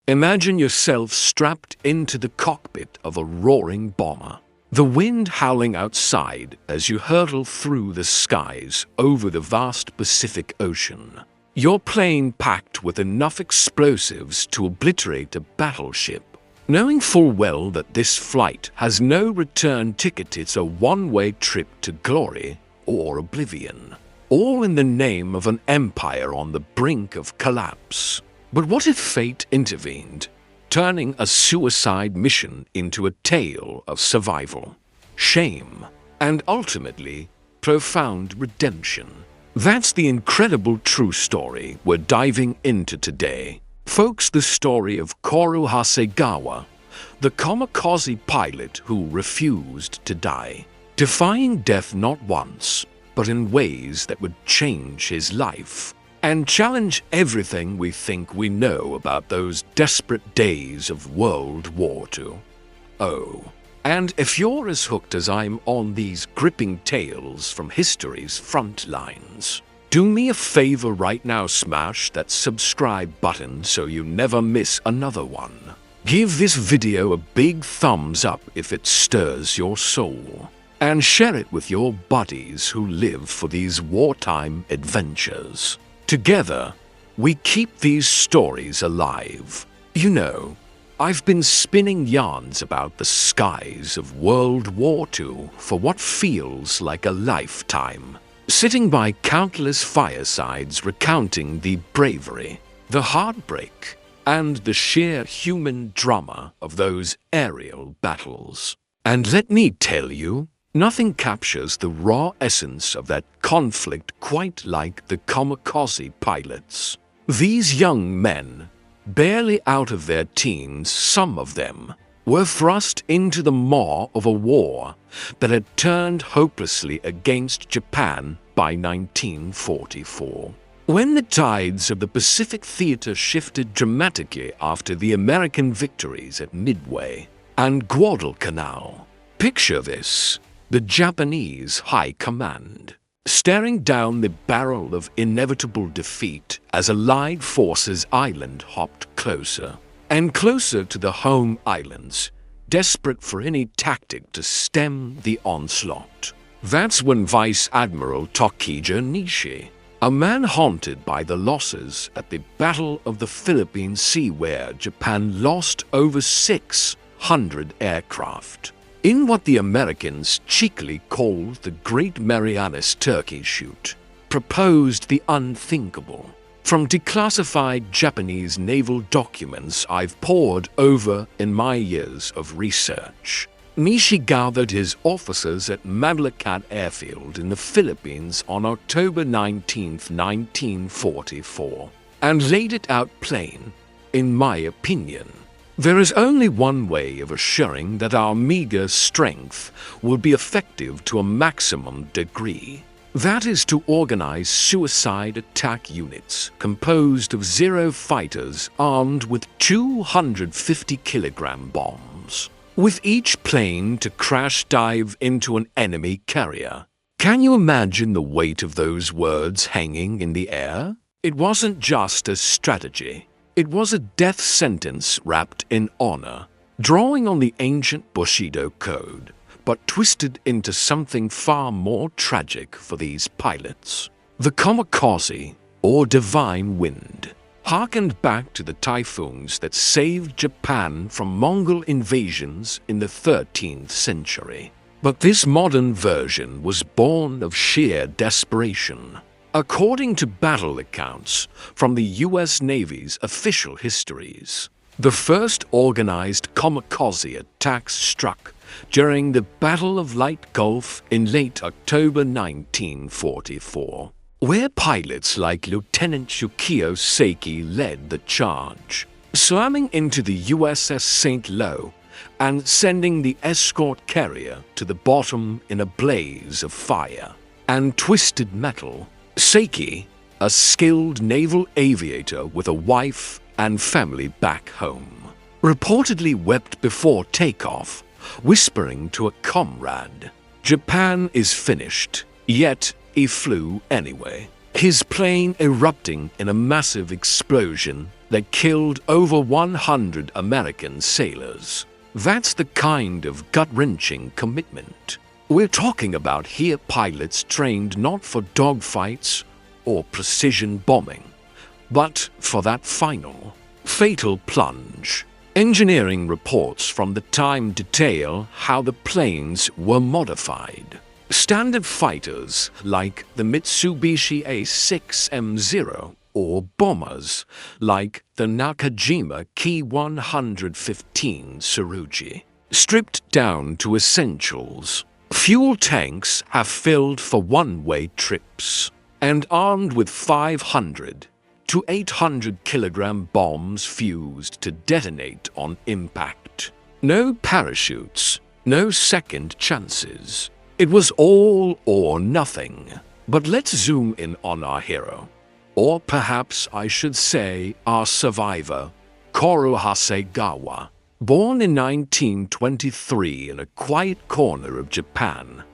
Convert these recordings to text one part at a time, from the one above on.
Imagine yourself strapped into the cockpit of a roaring bomber. The wind howling outside as you hurtle through the skies over the vast Pacific Ocean. Your plane packed with enough explosives to obliterate a battleship. Knowing full well that this flight has no return ticket, it's a one-way trip to glory or oblivion. All in the name of an empire on the brink of collapse. But what if fate intervened, turning a suicide mission into a tale of survival, shame, and ultimately profound redemption? That's the incredible true story we're diving into today. Folks, the story of Koru Hasegawa, the Kamikaze pilot who refused to die, defying death not once, but in ways that would change his life and challenge everything we think we know about those desperate days of World War II. Oh, and if you're as hooked as I'm on these gripping tales from history's front lines, do me a favor right now, smash that subscribe button so you never miss another one. Give this video a big thumbs up if it stirs your soul, and share it with your buddies who live for these wartime adventures. Together, we keep these stories alive. You know, I've been spinning yarns about the skies of World War II for what feels like a lifetime, sitting by countless firesides recounting the bravery, the heartbreak, and the sheer human drama of those aerial battles. And let me tell you, nothing captures the raw essence of that conflict quite like the Kamikaze pilots. These young men, barely out of their teens, some of them, were thrust into the maw of a war that had turned hopelessly against Japan by 1944. When the tides of the Pacific theater shifted dramatically after the American victories at Midway and Guadalcanal, picture this: the Japanese High Command, staring down the barrel of inevitable defeat as Allied forces island hopped closer and closer to the home islands, desperate for any tactic to stem the onslaught. That's when Vice Admiral Tokija Nishi, a man haunted by the losses at the Battle of the Philippine Sea where Japan lost over 600 aircraft, in what the Americans cheekily called the Great Marianas Turkey Shoot, proposed the unthinkable. From declassified Japanese naval documents I've pored over in my years of research, Nishi gathered his officers at Madlacat Airfield in the Philippines on October 19, 1944, and laid it out plain, in my opinion. There is only one way of assuring that our meager strength will be effective to a maximum degree. That is to organize suicide attack units composed of Zero fighters armed with 250-kilogram bombs, with each plane to crash dive into an enemy carrier. Can you imagine the weight of those words hanging in the air? It wasn't just a strategy. It was a death sentence wrapped in honor, drawing on the ancient Bushido code, but twisted into something far more tragic for these pilots. The Kamikaze, or Divine Wind, harkened back to the typhoons that saved Japan from Mongol invasions in the 13th century. But this modern version was born of sheer desperation. According to battle accounts from the U.S. Navy's official histories, the first organized kamikaze attacks struck during the Battle of Light Gulf in late October 1944, where pilots like Lieutenant Shukio Seiki led the charge, slamming into the USS St. Lo and sending the escort carrier to the bottom in a blaze of fire and twisted metal. Seiki, a skilled naval aviator with a wife and family back home, reportedly wept before takeoff, whispering to a comrade, "Japan is finished," yet he flew anyway, his plane erupting in a massive explosion that killed over 100 American sailors. That's the kind of gut-wrenching commitment. We're talking about here pilots trained not for dogfights or precision bombing, but for that final, fatal plunge. Engineering reports from the time detail how the planes were modified. Standard fighters like the Mitsubishi A6M0 or bombers like the Nakajima Ki-115 Tsurugi. Stripped down to essentials. Fuel tanks have filled for one-way trips and armed with 500 to 800 kilogram bombs fused to detonate on impact. No parachutes, no second chances. It was all or nothing. But let's zoom in on our hero. Or perhaps I should say our survivor, Koro Hasegawa. Born in 1923 in a quiet corner of Japan,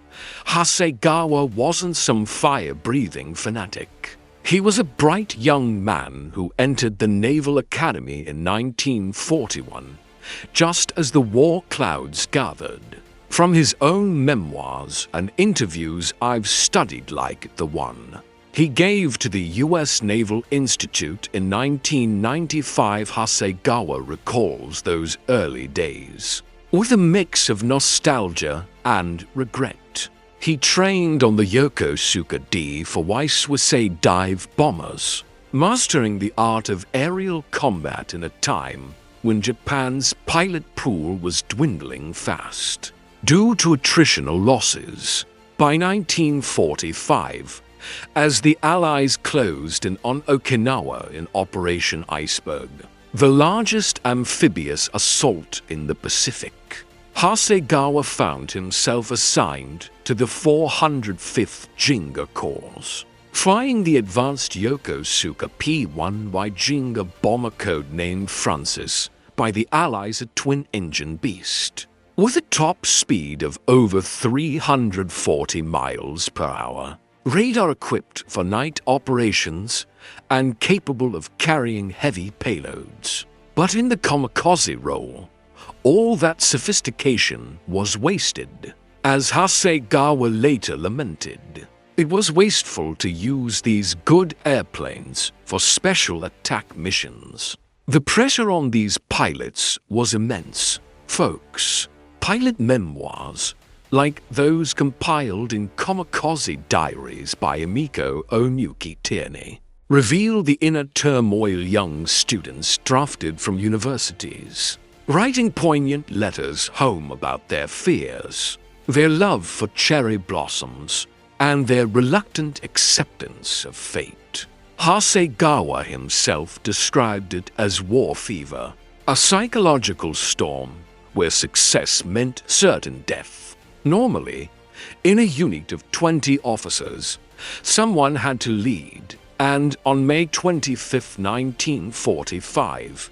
Hasegawa wasn't some fire-breathing fanatic. He was a bright young man who entered the Naval Academy in 1941, just as the war clouds gathered. From his own memoirs and interviews I've studied like the one he gave to the U.S. Naval Institute in 1995, Hasegawa recalls those early days with a mix of nostalgia and regret. He trained on the Yokosuka D-4Y suicide dive bombers, mastering the art of aerial combat in a time when Japan's pilot pool was dwindling fast due to attritional losses. By 1945, as the Allies closed in on Okinawa in Operation Iceberg, the largest amphibious assault in the Pacific, Hasegawa found himself assigned to the 405th Ginga Corps, flying the advanced Yokosuka P-1Y Ginga bomber codenamed Francis by the Allies, a twin-engine beast, with a top speed of over 340 miles per hour. Radar-equipped for night operations and capable of carrying heavy payloads. But in the kamikaze role, all that sophistication was wasted. As Hasegawa later lamented, it was wasteful to use these good airplanes for special attack missions. The pressure on these pilots was immense. Folks, pilot memoirs like those compiled in Kamikaze Diaries by Emiko Onyuki Tierney, reveal the inner turmoil young students drafted from universities, writing poignant letters home about their fears, their love for cherry blossoms, and their reluctant acceptance of fate. Hasegawa himself described it as war fever, a psychological storm where success meant certain death. Normally, in a unit of 20 officers, someone had to lead, and on May 25, 1945,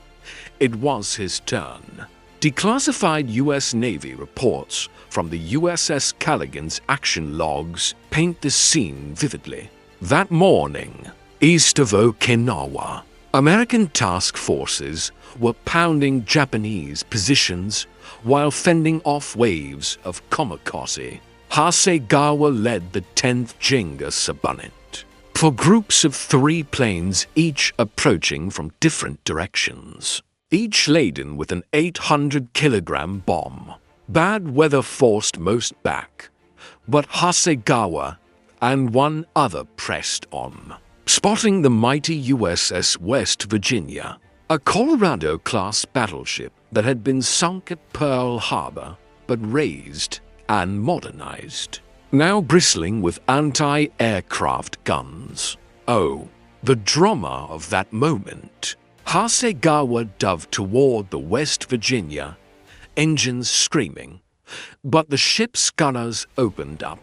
it was his turn. Declassified U.S. Navy reports from the USS Callaghan's action logs paint the scene vividly. That morning, east of Okinawa, American task forces were pounding Japanese positions while fending off waves of kamikaze. Hasegawa led the 10th Ginga subunit, for groups of 3 planes each approaching from different directions, each laden with an 800-kilogram bomb. Bad weather forced most back, but Hasegawa and one other pressed on. Spotting the mighty USS West Virginia, a Colorado-class battleship that had been sunk at Pearl Harbor, but raised and modernized, now bristling with anti-aircraft guns. Oh, the drama of that moment. Hasegawa dove toward the West Virginia, engines screaming, but the ship's gunners opened up,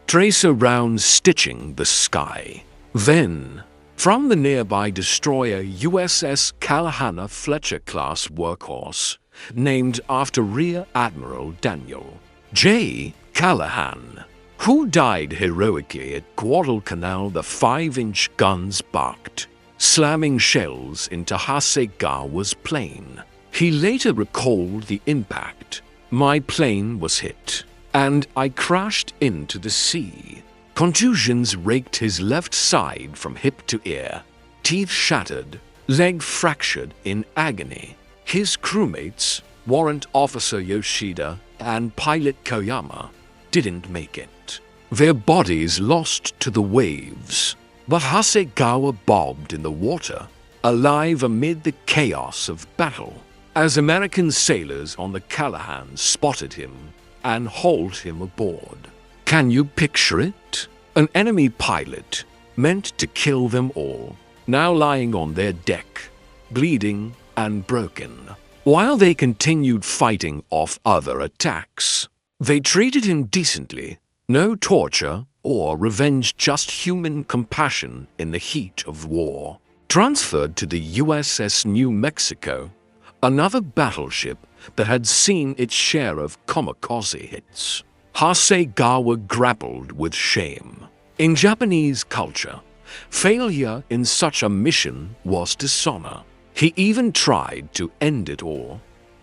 tracer rounds stitching the sky. Then, from the nearby destroyer USS Kalahana Fletcher-class workhorse, named after Rear Admiral Daniel J. Callahan, who died heroically at Guadalcanal, the 5-inch guns barked, slamming shells into Hasegawa's plane. He later recalled the impact. "My plane was hit, and I crashed into the sea. Contusions raked his left side from hip to ear. Teeth shattered, leg fractured in agony. His crewmates, Warrant Officer Yoshida and Pilot Koyama, didn't make it. Their bodies lost to the waves, but Hasegawa bobbed in the water, alive amid the chaos of battle. As American sailors on the Callahan spotted him and hauled him aboard. Can you picture it? An enemy pilot, meant to kill them all, now lying on their deck, bleeding and broken. While they continued fighting off other attacks, they treated him decently. No torture or revenge, just human compassion in the heat of war. Transferred to the USS New Mexico, another battleship that had seen its share of kamikaze hits. Hasegawa grappled with shame. In Japanese culture, failure in such a mission was dishonor. He even tried to end it all,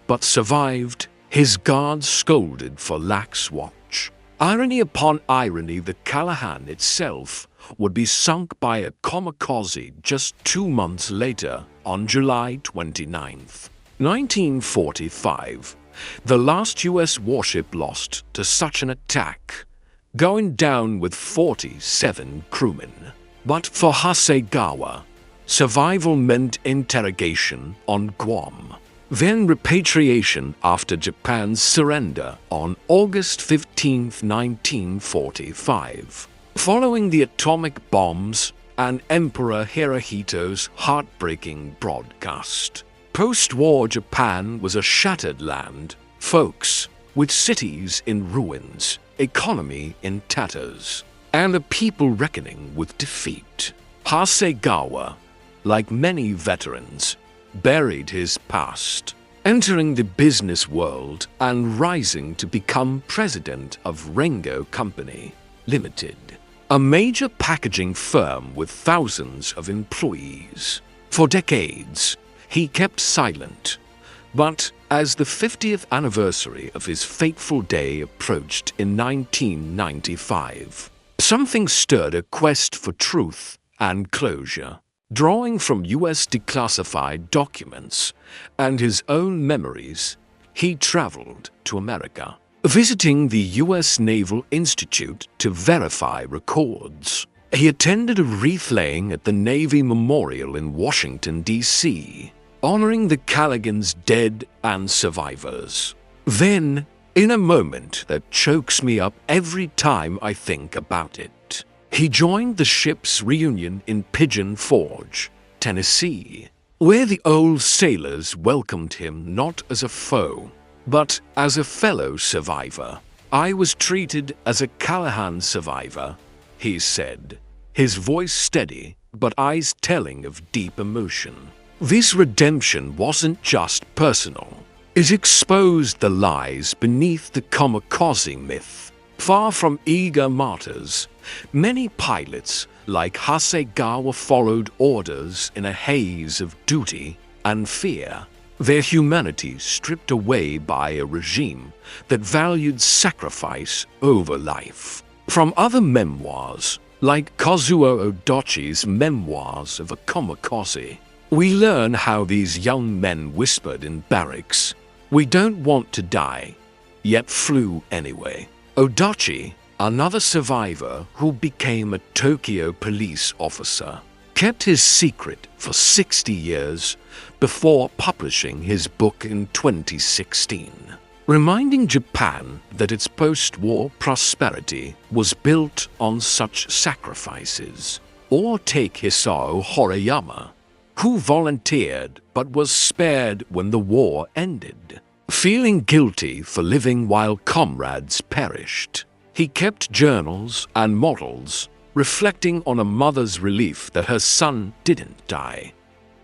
but survived. His guards scolded for lax watch. Irony upon irony, the Callahan itself would be sunk by a kamikaze just 2 months later on July 29th, 1945. The last U.S. warship lost to such an attack, going down with 47 crewmen. But for Hasegawa, survival meant interrogation on Guam, then repatriation after Japan's surrender on August 15, 1945. Following the atomic bombs and Emperor Hirohito's heartbreaking broadcast, post-war Japan was a shattered land, folks, with cities in ruins, economy in tatters, and a people reckoning with defeat. Hasegawa, like many veterans, buried his past, entering the business world and rising to become president of Rengo Company Limited, a major packaging firm with thousands of employees. For decades, he kept silent, but as the 50th anniversary of his fateful day approached in 1995, something stirred a quest for truth and closure. Drawing from U.S. declassified documents and his own memories, he traveled to America, visiting the U.S. Naval Institute to verify records. He attended a wreath-laying at the Navy Memorial in Washington, D.C., honoring the Callaghan's dead and survivors. Then, in a moment that chokes me up every time I think about it, he joined the ship's reunion in Pigeon Forge, Tennessee, where the old sailors welcomed him not as a foe, but as a fellow survivor. "I was treated as a Callahan survivor," he said, his voice steady but eyes telling of deep emotion. This redemption wasn't just personal. It exposed the lies beneath the kamikaze myth. Far from eager martyrs, many pilots like Hasegawa followed orders in a haze of duty and fear, their humanity stripped away by a regime that valued sacrifice over life. From other memoirs, like Kazuo Odachi's Memoirs of a Kamikaze, we learn how these young men whispered in barracks, "We don't want to die," yet flew anyway. Odachi, another survivor who became a Tokyo police officer, kept his secret for 60 years before publishing his book in 2016, reminding Japan that its post-war prosperity was built on such sacrifices. Or take Hisao Horiyama, who volunteered but was spared when the war ended. Feeling guilty for living while comrades perished, he kept journals and models, reflecting on a mother's relief that her son didn't die.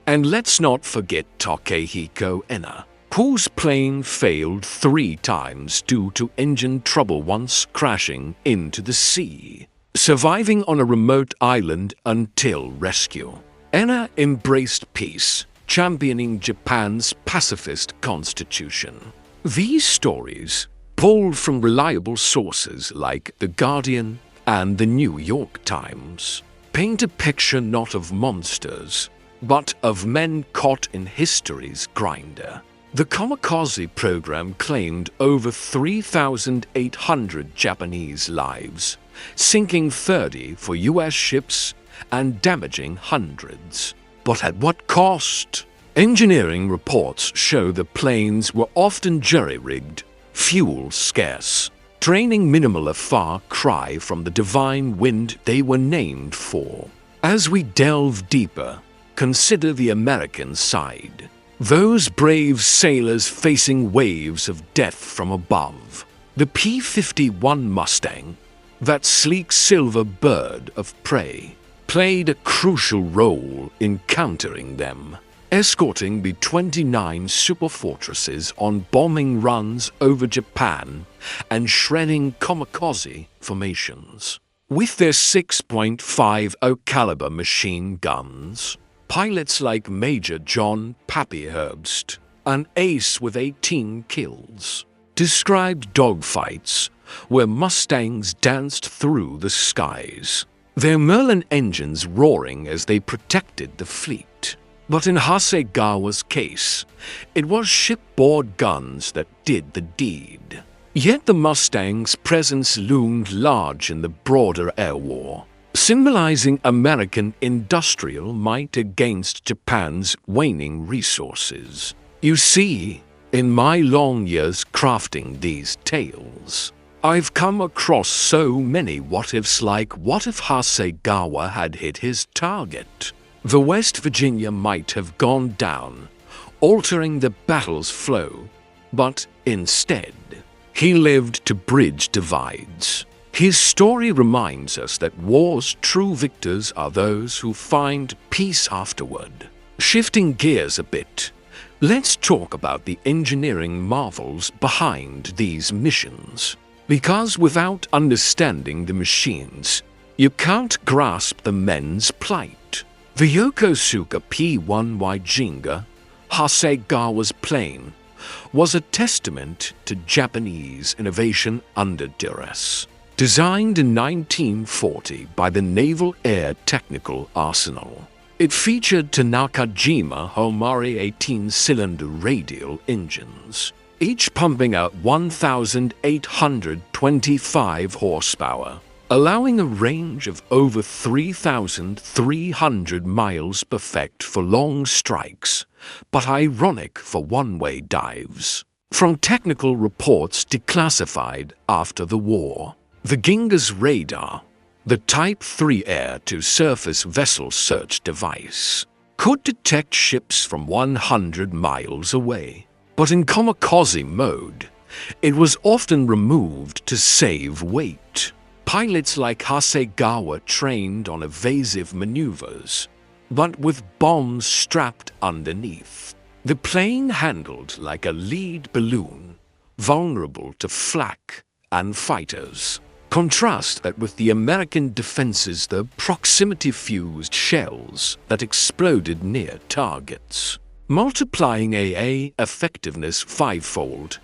And let's not forget Takehiko Ena, whose plane failed 3 times due to engine trouble, once crashing into the sea, surviving on a remote island until rescue. Enna embraced peace, championing Japan's pacifist constitution. These stories, pulled from reliable sources like The Guardian and the New York Times, paint a picture not of monsters, but of men caught in history's grinder. The Kamikaze program claimed over 3,800 Japanese lives, sinking 30 for US ships and damaging hundreds. But at what cost? Engineering reports show the planes were often jury-rigged, fuel scarce, training minimal, a far cry from the divine wind they were named for. As we delve deeper, consider the American side. Those brave sailors facing waves of death from above. The P-51 Mustang, that sleek silver bird of prey, played a crucial role in countering them, escorting B-29 superfortresses on bombing runs over Japan and shredding kamikaze formations. With their 6.50 caliber machine guns, pilots like Major John Pappy Herbst, an ace with 18 kills, described dogfights where Mustangs danced through the skies, their Merlin engines roaring as they protected the fleet. But in Hasegawa's case, it was shipboard guns that did the deed. Yet the Mustang's presence loomed large in the broader air war, symbolizing American industrial might against Japan's waning resources. You see, in my long years crafting these tales, I've come across so many what-ifs, like what if Hasegawa had hit his target? The West Virginia might have gone down, altering the battle's flow, but instead, he lived to bridge divides. His story reminds us that war's true victors are those who find peace afterward. Shifting gears a bit, let's talk about the engineering marvels behind these missions. Because without understanding the machines, you can't grasp the men's plight. The Yokosuka P-1Y Jinga, Hasegawa's plane, was a testament to Japanese innovation under duress. Designed in 1940 by the Naval Air Technical Arsenal, it featured Tanakajima Homari 18-cylinder radial engines, each pumping out 1,825 horsepower, allowing a range of over 3,300 miles, perfect for long strikes, but ironic for one-way dives. From technical reports declassified after the war, the Ginga's radar, the Type 3 air-to-surface vessel search device, could detect ships from 100 miles away. But in kamikaze mode, it was often removed to save weight. Pilots like Hasegawa trained on evasive maneuvers, but with bombs strapped underneath. The plane handled like a lead balloon, vulnerable to flak and fighters. Contrast that with the American defenses, the proximity-fused shells that exploded near targets, multiplying AA effectiveness fivefold,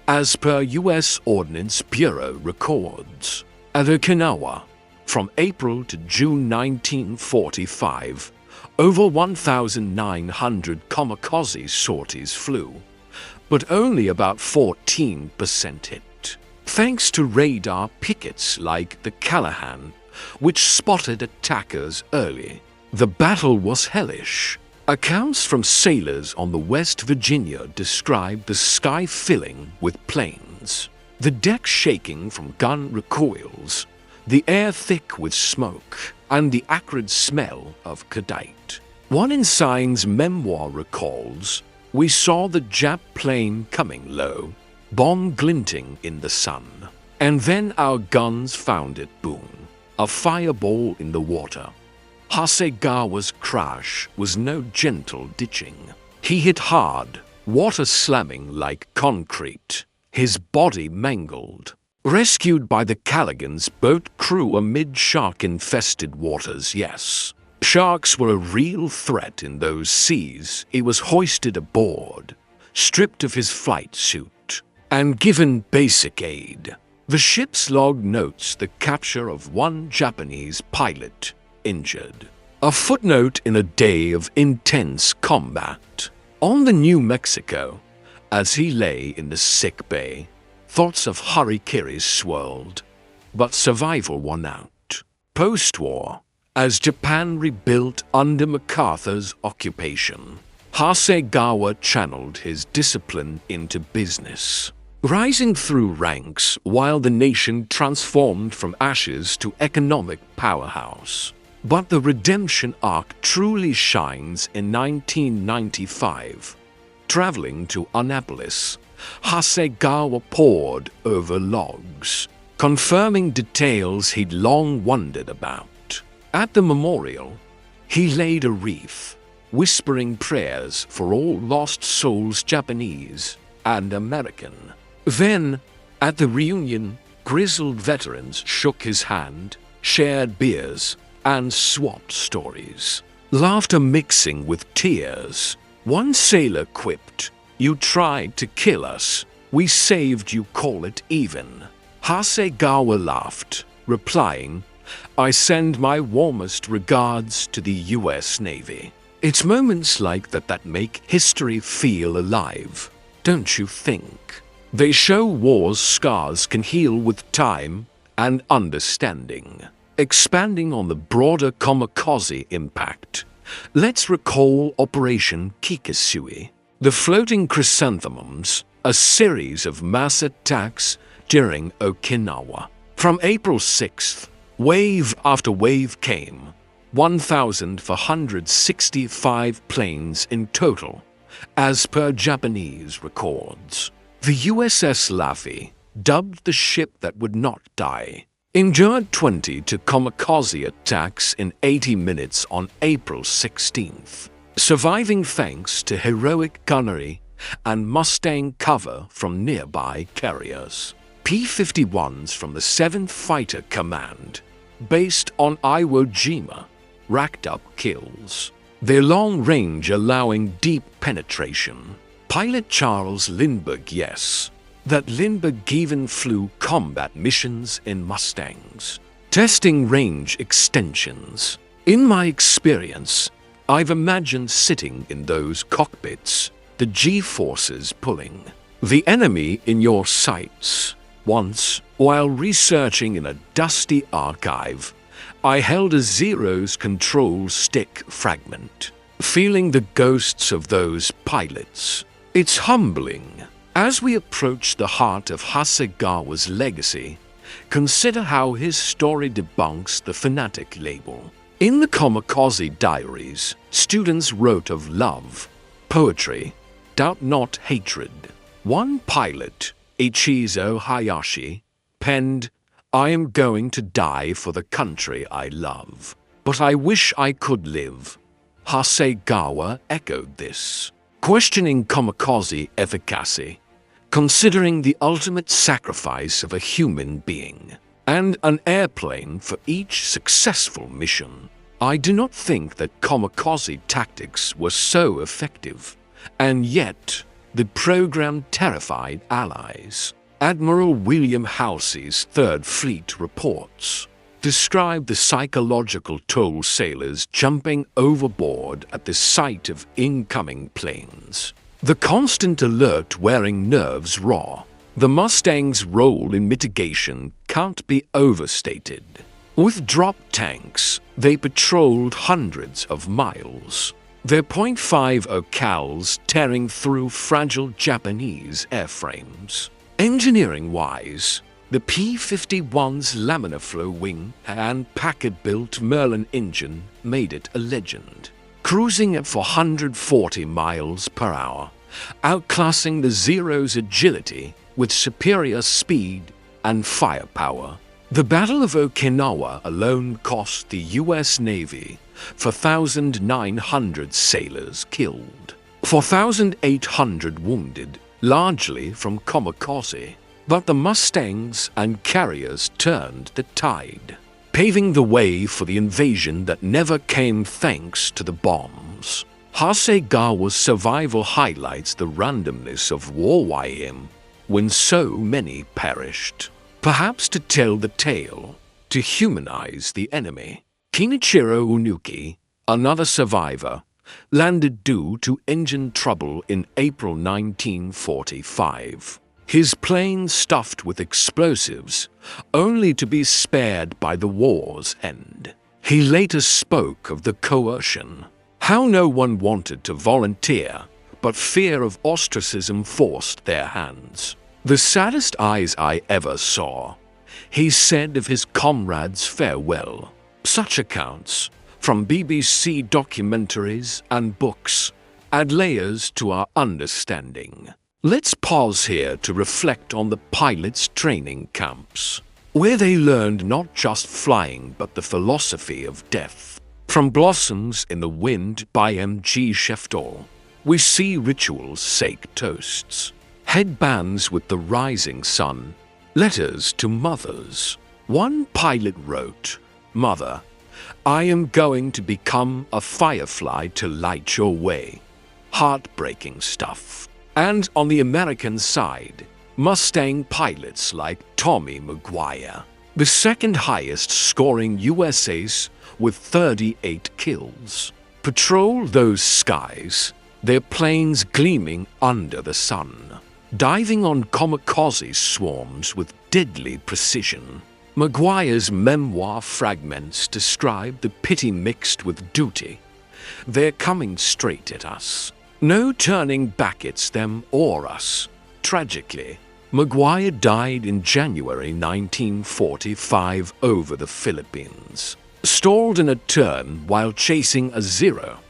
as per U.S. Ordnance Bureau records. At Okinawa, from April to June 1945, over 1,900 kamikaze sorties flew, but only about 14% hit. Thanks to radar pickets like the Callahan, which spotted attackers early, the battle was hellish. Accounts from sailors on the West Virginia describe the sky filling with planes, the deck shaking from gun recoils, the air thick with smoke, and the acrid smell of cadite. One ensign's memoir recalls, "We saw the Jap plane coming low, bomb glinting in the sun, and then our guns found it, boom, a fireball in the water." Hasegawa's crash was no gentle ditching. He hit hard, water slamming like concrete, his body mangled. Rescued by the Callaghan's boat crew amid shark-infested waters, yes. Sharks were a real threat in those seas. He was hoisted aboard, stripped of his flight suit, and given basic aid. The ship's log notes the capture of one Japanese pilot injured. A footnote in a day of intense combat. On the New Mexico, as he lay in the sick bay, thoughts of harikiri swirled, but survival won out. Post-war, as Japan rebuilt under MacArthur's occupation, Hasegawa channeled his discipline into business, rising through ranks while the nation transformed from ashes to economic powerhouse. But the redemption arc truly shines in 1995. Traveling to Annapolis, Hasegawa pored over logs, confirming details he'd long wondered about. At the memorial, he laid a wreath, whispering prayers for all lost souls, Japanese and American. Then, at the reunion, grizzled veterans shook his hand, shared beers, and swapped stories, laughter mixing with tears. One sailor quipped, "You tried to kill us. We saved you, call it even." Hasegawa laughed, replying, "I send my warmest regards to the US Navy." It's moments like that make history feel alive, don't you think? They show war's scars can heal with time and understanding. Expanding on the broader Kamikaze impact, let's recall Operation Kikisui, the floating chrysanthemums, a series of mass attacks during Okinawa. From April 6th, wave after wave came, 1,465 planes in total, as per Japanese records. The USS Laffey, dubbed the ship that would not die, endured 22 kamikaze attacks in 80 minutes on April 16th, surviving thanks to heroic gunnery and Mustang cover from nearby carriers. P-51s from the 7th Fighter Command, based on Iwo Jima, racked up kills, their long range allowing deep penetration. Pilot Charles Lindbergh, yes, that Lindbergh even flew combat missions in Mustangs, testing range extensions. In my experience, I've imagined sitting in those cockpits, the G-forces pulling, the enemy in your sights. Once, while researching in a dusty archive, I held a Zero's control stick fragment, feeling the ghosts of those pilots. It's humbling. As we approach the heart of Hasegawa's legacy, consider how his story debunks the fanatic label. In the Kamikaze diaries, students wrote of love, poetry, doubt not hatred. One pilot, Ichizo Hayashi, penned, "I am going to die for the country I love, but I wish I could live." Hasegawa echoed this, questioning kamikaze efficacy, considering the ultimate sacrifice of a human being, and an airplane for each successful mission. I do not think that kamikaze tactics were so effective, and yet the program terrified allies. Admiral William Halsey's Third Fleet reports describe the psychological toll sailors jumping overboard at the sight of incoming planes. The constant alert wearing nerves raw. The Mustang's role in mitigation can't be overstated. With drop tanks, they patrolled hundreds of miles, their .50 cals tearing through fragile Japanese airframes. Engineering-wise, the P-51's laminar flow wing and Packard-built Merlin engine made it a legend, cruising at 440 miles per hour, outclassing the Zero's agility with superior speed and firepower. The Battle of Okinawa alone cost the US Navy 4,900 sailors killed, 4,800 wounded, largely from kamikaze. But the Mustangs and carriers turned the tide. paving the way for the invasion that never came thanks to the bombs. Hasegawa's survival highlights the randomness of wartime when so many perished. Perhaps to tell the tale, to humanize the enemy. Kenichiro Unuki, another survivor, landed due to engine trouble in April 1945. His plane stuffed with explosives, only to be spared by the war's end. He later spoke of the coercion, how no one wanted to volunteer, but fear of ostracism forced their hands. "The saddest eyes I ever saw," he said of his comrades' farewell. Such accounts, from BBC documentaries and books, add layers to our understanding. Let's pause here to reflect on the pilots' training camps, where they learned not just flying but the philosophy of death. From Blossoms in the Wind by M.G. Sheftall, we see rituals, sake toasts, headbands with the rising sun, letters to mothers. One pilot wrote, "Mother, I am going to become a firefly to light your way." Heartbreaking stuff. And on the American side, Mustang pilots like Tommy Maguire, the second highest scoring US ace with 38 kills, patrol those skies, their planes gleaming under the sun, diving on kamikaze swarms with deadly precision. Maguire's memoir fragments describe the pity mixed with duty. They're coming straight at us. No turning back, it's them or us. Tragically, Maguire died in January 1945 over the Philippines, stalled in a turn while chasing a zero.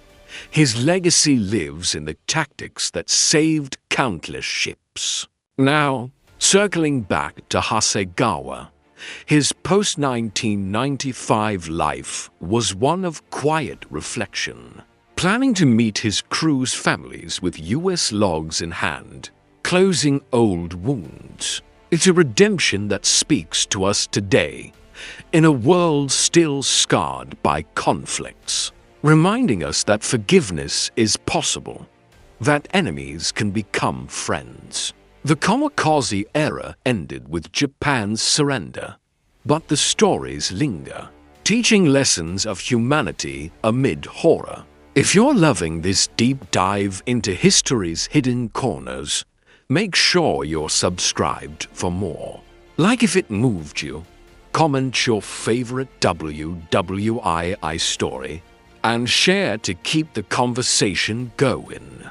His legacy lives in the tactics that saved countless ships. Now, circling back to Hasegawa, his post-1995 life was one of quiet reflection. Planning to meet his crew's families with US logs in hand, closing old wounds. It's a redemption that speaks to us today, in a world still scarred by conflicts, reminding us that forgiveness is possible, that enemies can become friends. The Kamikaze era ended with Japan's surrender, but the stories linger, teaching lessons of humanity amid horror. If you're loving this deep dive into history's hidden corners, make sure you're subscribed for more. Like if it moved you, comment your favorite WWII story, and share to keep the conversation going.